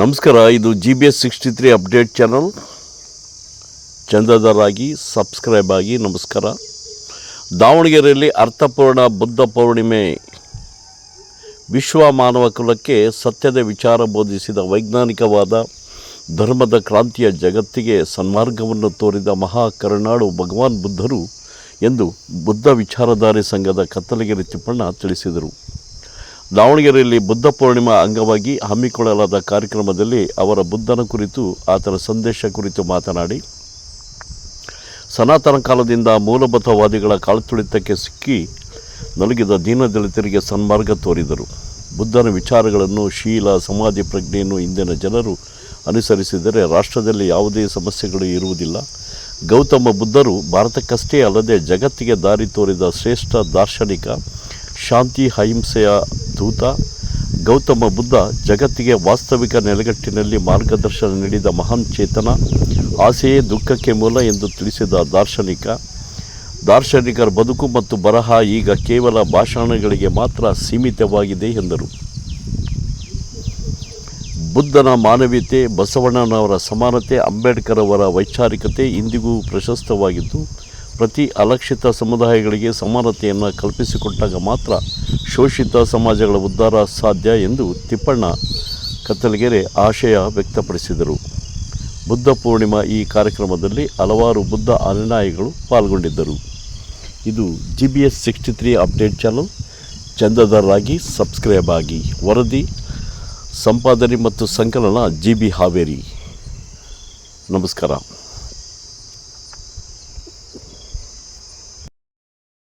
ನಮಸ್ಕಾರ. ಇದು GBS63 update channel. ಚಂದಾದಾರರಾಗಿ subscribe ಆಗಿ. ನಮಸ್ಕಾರ. ದಾವಣಗೆರೆಯಲ್ಲಿ ಅರ್ಥಪೂರ್ಣ ಬುದ್ಧ ಪೂರ್ಣಿಮೆ. ವಿಶ್ವ ಮಾನವ ಕುಲಕ್ಕೆ ಸತ್ಯದ ವಿಚಾರ ಬೋಧಿಸಿದ ವೈಜ್ಞಾನಿಕವಾದ ಧರ್ಮದ ಕ್ರಾಂತಿಯ ಜಗತ್ತಿಗೆ ಸನ್ಮಾರ್ಗವನ್ನು ತೋರಿದ ಮಹಾಕರುಣಾಳು ಭಗವಾನ್ ಬುದ್ಧರು ಎಂದು ಬುದ್ಧ ವಿಚಾರಧಾರೆ ಸಂಘದ ಕತ್ತಲಗೆರೆ ತಿಪ್ಪಣ್ಣ ತಿಳಿಸಿದರು. ದಾವಣಗೆರೆಯಲ್ಲಿ ಬುದ್ಧ ಪೂರ್ಣಿಮಾ ಅಂಗವಾಗಿ ಹಮ್ಮಿಕೊಳ್ಳಲಾದ ಕಾರ್ಯಕ್ರಮದಲ್ಲಿ ಅವರ ಬುದ್ಧನ ಕುರಿತು, ಆತನ ಸಂದೇಶ ಕುರಿತು ಮಾತನಾಡಿ, ಸನಾತನ ಕಾಲದಿಂದ ಮೂಲಭೂತವಾದಿಗಳ ಕಾಲ್ತುಳಿತಕ್ಕೆ ಸಿಕ್ಕಿ ನಲುಗಿದ ದೀನದಲಿತರಿಗೆ ಸನ್ಮಾರ್ಗ ತೋರಿದರು. ಬುದ್ಧನ ವಿಚಾರಗಳನ್ನು, ಶೀಲ ಸಮಾಧಿ ಪ್ರಜ್ಞೆಯನ್ನು ಇಂದಿನ ಜನರು ಅನುಸರಿಸಿದರೆ ರಾಷ್ಟ್ರದಲ್ಲಿ ಯಾವುದೇ ಸಮಸ್ಯೆಗಳು ಇರುವುದಿಲ್ಲ. ಗೌತಮ ಬುದ್ಧರು ಭಾರತಕ್ಕಷ್ಟೇ ಅಲ್ಲದೆ ಜಗತ್ತಿಗೆ ದಾರಿ ತೋರಿದ ಶ್ರೇಷ್ಠ ದಾರ್ಶನಿಕ, ಶಾಂತಿ ಅಹಿಂಸೆಯ ದೂತ. ಗೌತಮ ಬುದ್ಧ ಜಗತ್ತಿಗೆ ವಾಸ್ತವಿಕ ನೆಲೆಗಟ್ಟಿನಲ್ಲಿ ಮಾರ್ಗದರ್ಶನ ನೀಡಿದ ಮಹಾನ್ ಚೇತನ. ಆಸೆಯೇ ದುಃಖಕ್ಕೆ ಮೂಲ ಎಂದು ತಿಳಿಸಿದ ದಾರ್ಶನಿಕರ ಬದುಕು ಮತ್ತು ಬರಹ ಈಗ ಕೇವಲ ಭಾಷಣಗಳಿಗೆ ಮಾತ್ರ ಸೀಮಿತವಾಗಿದೆ ಎಂದರು. ಬುದ್ಧನ ಮಾನವೀಯತೆ, ಬಸವಣ್ಣನವರ ಸಮಾನತೆ, ಅಂಬೇಡ್ಕರ್ ಅವರ ವೈಚಾರಿಕತೆ ಇಂದಿಗೂ ಪ್ರಶಸ್ತವಾಗಿದ್ದು, ಪ್ರತಿ ಅಲಕ್ಷಿತ ಸಮುದಾಯಗಳಿಗೆ ಸಮಾನತೆಯನ್ನು ಕಲ್ಪಿಸಿಕೊಟ್ಟಾಗ ಮಾತ್ರ ಶೋಷಿತ ಸಮಾಜಗಳ ಉದ್ಧಾರ ಸಾಧ್ಯ ಎಂದು ತಿಪ್ಪಣ್ಣ ಕತ್ತಲಗೆರೆ ಆಶಯ ವ್ಯಕ್ತಪಡಿಸಿದರು. ಬುದ್ಧ ಪೂರ್ಣಿಮಾ ಈ ಕಾರ್ಯಕ್ರಮದಲ್ಲಿ ಹಲವಾರು ಬುದ್ಧ ಅನುಯಾಯಿಗಳು ಪಾಲ್ಗೊಂಡಿದ್ದರು. ಇದು GBS63 ಅಪ್ಡೇಟ್ ಚಾನಲ್. ಚಂದಾದಾರರಾಗಿ ಸಬ್ಸ್ಕ್ರೈಬ್ ಆಗಿ. ವರದಿ, ಸಂಪಾದನೆ ಮತ್ತು ಸಂಕಲನ GB ಹಾವೇರಿ. ನಮಸ್ಕಾರ.